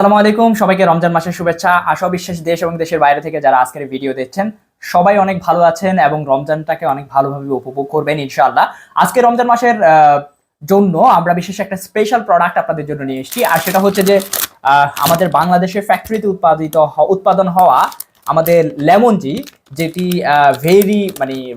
আসসালামু আলাইকুম, সবাইকে রমজান মাসের শুভেচ্ছা। আশা বিশ্বাস দেশ এবং দেশের বাইরে থেকে যারা আজকের ভিডিও দেখছেন সবাই অনেক ভালো আছেন এবং রমজানটাকে অনেক ভালোভাবে উপভোগ করবেন ইনশাআল্লাহ। আজকে রমজান মাসের জন্য আমরা বিশেষ একটা স্পেশাল প্রোডাক্ট আপনাদের জন্য নিয়ে এসেছি, আর সেটা হচ্ছে যে আমাদের বাংলাদেশের ফ্যাক্টরিতে উৎপাদন হওয়া আমাদের লেমন জি, যেটি ভেরি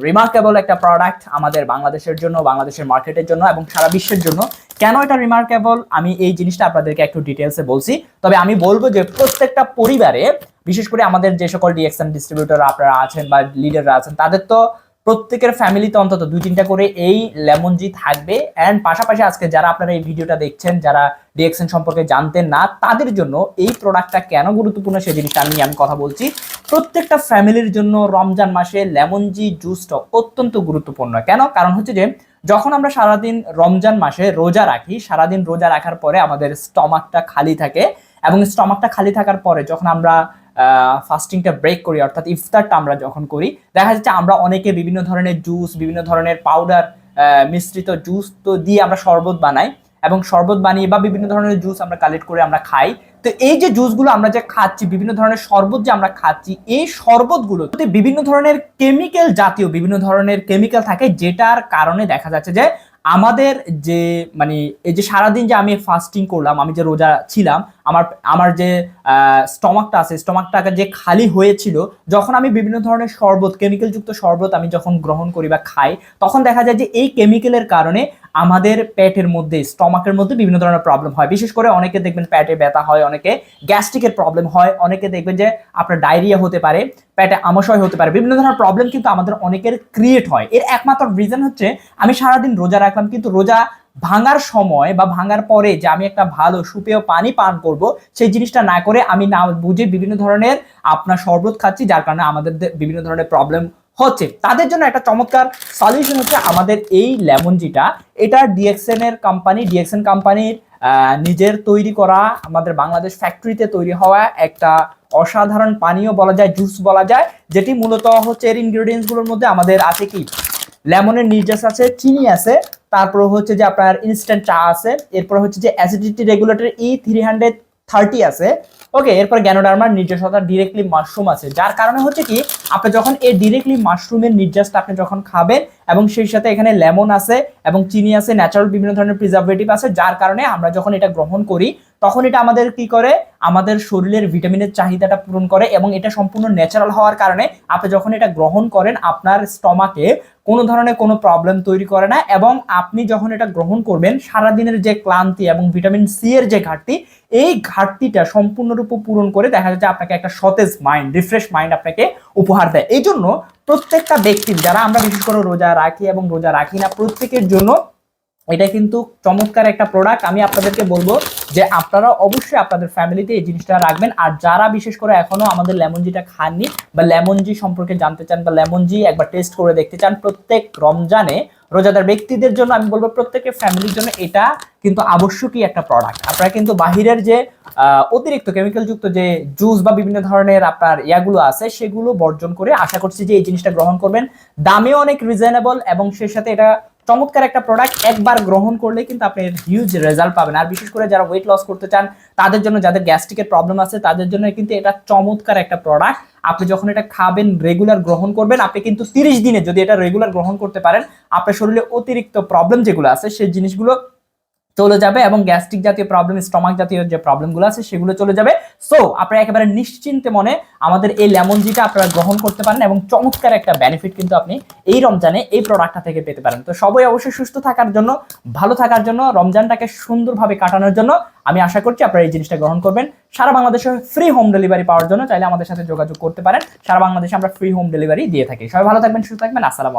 রিমার্কেবল একটা প্রোডাক্ট আমাদের বাংলাদেশের জন্য, বাংলাদেশের মার্কেটের জন্য এবং সারা বিশ্বের জন্য। কেন এটা রিমার্কেবল আমি এই জিনিসটা আপনাদেরকে একটু ডিটেলসে বলছি। তবে আমি বলবো যে প্রত্যেকটা পরিবারে, বিশেষ করে আমাদের যে সকল ডিএক্সএন ডিস্ট্রিবিউটর আপনারা আছেন বা লিডাররা আছেন, তাদের তো প্রত্যেকের ফ্যামিলিতে অন্তত 2-3টা করে এই লেমন জি থাকবে। অ্যান্ড পাশাপাশি আজকে যারা আপনারা এই ভিডিওটা দেখছেন, যারা ডিএক্সএন সম্পর্কে জানতেন না, তাদের জন্য এই প্রোডাক্টটা কেন গুরুত্বপূর্ণ সেই জিনিসটা নিয়ে আমি কথা বলছি। প্রত্যেকটা ফ্যামিলির জন্য রমজান মাসে লেমন জি জুসটা অত্যন্ত গুরুত্বপূর্ণ। কেন? কারণ হচ্ছে যে যখন আমরা সারাদিন রমজান মাসে রোজা রাখি, সারাদিন রোজা রাখার পরে আমাদের স্টমাকটা খালি থাকে, এবং স্টমাকটা খালি থাকার পরে যখন আমরা ফাস্টিংটা ব্রেক করি, অর্থাৎ ইফতারটা আমরা যখন করি, দেখা যাচ্ছে আমরা অনেকে বিভিন্ন ধরনের জুস, বিভিন্ন ধরনের পাউডার মিশ্রিত জুস তো দিয়ে আমরা শরবত বানাই, এবং শরবত বানিয়ে বা বিভিন্ন ধরনের জুস আমরা কালেক্ট করে আমরা খাই। তো এই যে জুসগুলো আমরা যে খাচ্ছি, বিভিন্ন ধরনের শরবত যে আমরা খাচ্ছি, এই শরবতগুলোতে বিভিন্ন ধরনের কেমিক্যাল জাতীয় বিভিন্ন ধরনের কেমিক্যাল থাকে, যেটার কারণে দেখা যাচ্ছে যে আমাদের যে এই যে সারাদিন যে আমি ফাস্টিং করলাম, আমি যে রোজা ছিলাম, আমার যে স্টমাকটা আছে, স্টমাকটাকে যে খালি হয়েছিল, যখন আমি বিভিন্ন ধরনের শরবত, কেমিক্যালযুক্ত শরবত আমি যখন গ্রহণ করি বা খাই, তখন দেখা যায় যে এই কেমিক্যালের কারণে আমাদের পেটের মধ্যে, স্টমাকের মধ্যে বিভিন্ন ধরনের প্রবলেম হয়। বিশেষ করে অনেকে দেখবেন পেটে ব্যথা হয়, অনেকে গ্যাস্ট্রিকের প্রবলেম হয়, অনেকে দেখবেন যে আপনার ডায়রিয়া হতে পারে, পেটে আমাশয় হতে পারে, বিভিন্ন ধরনের প্রবলেম কিন্তু আমাদের অনেকের ক্রিয়েট হয়। এর একমাত্র রিজন হচ্ছে আমি সারাদিন রোজা রাখলাম, কিন্তু রোজা ভাঙার সময় বা ভাঙার পরে যে আমি একটা ভালো সুপেয় পানি পান করব, সেই জিনিসটা না করে আমি না বুঝে বিভিন্ন ধরনের আপনার শরবত খাচ্ছি, যার কারণে আমাদের বিভিন্ন ধরনের প্রবলেম হচ্ছে। তাদের জন্য একটা চমৎকার সলিউশন হচ্ছে আমাদের এই লেমন জিটা। এটা ডিএক্সএন কোম্পানির নিজের তৈরি করা, আমাদের বাংলাদেশ ফ্যাক্টরিতে তৈরি হওয়া একটা অসাধারণ পানীয় বলা যায়, জুস বলা যায়, যেটি মূলত হচ্ছে এর ইনগ্রেডিয়েন্টস গুলোর মধ্যে আমাদের আছে কি, লেমনের নির্যাস আছে, চিনি আছে, তারপর হচ্ছে যে আপনার ইনস্ট্যান্ট চা আছে, এরপর হচ্ছে যে অ্যাসিডিটি রেগুলেটর E330 আছে, ওকে। এরপর গ্যানোডার্মার নির্যাসতা ডিরেক্টলি মাশরুম আছে, যার কারণে হচ্ছে কি আপনি যখন এই ডিরেক্টলি মাশরুমের নির্যাসটা আপনি যখন খাবেন, এবং সেই সাথে এখানে লেমন আছে এবং চিনি আছে, ন্যাচারাল বিভিন্ন ধরনের প্রিজারভেটিভ আছে, যার কারণে আমরা যখন এটা গ্রহণ করি তখন এটা আমাদের কি করে, আমাদের শরীরের ভিটামিনের চাহিদাটা পূরণ করে, এবং এটা সম্পূর্ণ ন্যাচারাল হওয়ার কারণে আপনি যখন এটা গ্রহণ করেন আপনার স্টমাকে কোনো ধরনের কোনো প্রবলেম তৈরি করে না। এবং আপনি যখন এটা গ্রহণ করবেন, সারাদিনের যে ক্লান্তি এবং ভিটামিন সি এর যে ঘাটতি, এই ঘাটতিটা সম্পূর্ণরূপে পূরণ করে দেখা যাচ্ছে আপনাকে একটা সতেজ মাইন্ড, রিফ্রেশ মাইন্ড আপনাকে উপহার দেয়। এই জন্য প্রত্যেকটা ব্যক্তির, যারা আমরা বিশেষ করে রোজা রাখি এবং রোজা রাখি না, প্রত্যেকের জন্য এটা কিন্তু চমৎকার একটা প্রোডাক্ট। আমি আপনাদেরকে বলবো যে আপনারা অবশ্যই আপনাদের ফ্যামিলিতে এই জিনিসটা রাখবেন। আর যারা বিশেষ করে এখনো আমাদের লেমন জিটা খাননি বা লেমন জি সম্পর্কে জানতে চান বা লেমন জি একবার টেস্ট করে দেখতে চান, প্রত্যেক রমজানে রোজাদার ব্যক্তিদের জন্য আমি বলবো, প্রত্যেকের ফ্যামিলির জন্য এটা কিন্তু আবশ্যকই একটা প্রোডাক্ট। আপনারা কিন্তু বাহিরের যে অতিরিক্ত কেমিক্যাল যুক্ত যে জুস বা বিভিন্ন ধরনের আপনার ইয়াগুলো আছে, সেগুলো বর্জন করে আশা করছি যে এই জিনিসটা গ্রহণ করবেন। দামেও অনেক রিজনেবল, এবং সেই সাথে এটা চমৎকার একটা প্রোডাক্ট। একবার গ্রহণ করলে কিন্তু আপনি হিউজ রেজাল্ট পাবেন। আর বিশেষ করে যারা ওয়েট লস করতে চান, তাদের জন্য, যাদের গ্যাস্ট্রিকের প্রবলেম আছে, তাদের জন্য কিন্তু এটা চমৎকার একটা প্রোডাক্ট। আপনি যখন এটা খাবেন, রেগুলার গ্রহণ করবেন, আপনি কিন্তু 30 দিনে যদি এটা রেগুলার গ্রহণ করতে পারেন, আপনার শরীরে অতিরিক্ত প্রবলেম যেগুলো আছে সেই জিনিসগুলো চলে যাবে, এবং গ্যাস্ট্রিক জাতীয় প্রবলেম, স্টমাক জাতীয় যে প্রবলেমগুলো আছে সেগুলো চলে যাবে। সো আপনারা একেবারে নিশ্চিন্তে মনে আমাদের এই লেমন জিটা আপনারা গ্রহণ করতে পারেন, এবং চমৎকার একটা বেনিফিট কিন্তু আপনি এই রমজানে এই প্রোডাক্টটা থেকে পেতে পারেন। তো সবাই অবশ্যই সুস্থ থাকার জন্য, ভালো থাকার জন্য, রমজানটাকে সুন্দরভাবে কাটানোর জন্য আমি আশা করছি আপনারা এই জিনিসটা গ্রহণ করবেন। সারা বাংলাদেশে ফ্রি হোম ডেলিভারি পাওয়ার জন্য চাইলে আমাদের সাথে যোগাযোগ করতে পারেন। সারা বাংলাদেশে আমরা ফ্রি হোম ডেলিভারি দিয়ে থাকি। সবাই ভালো থাকবেন, সুস্থ থাকবেন। আসসালামু আলাইকুম।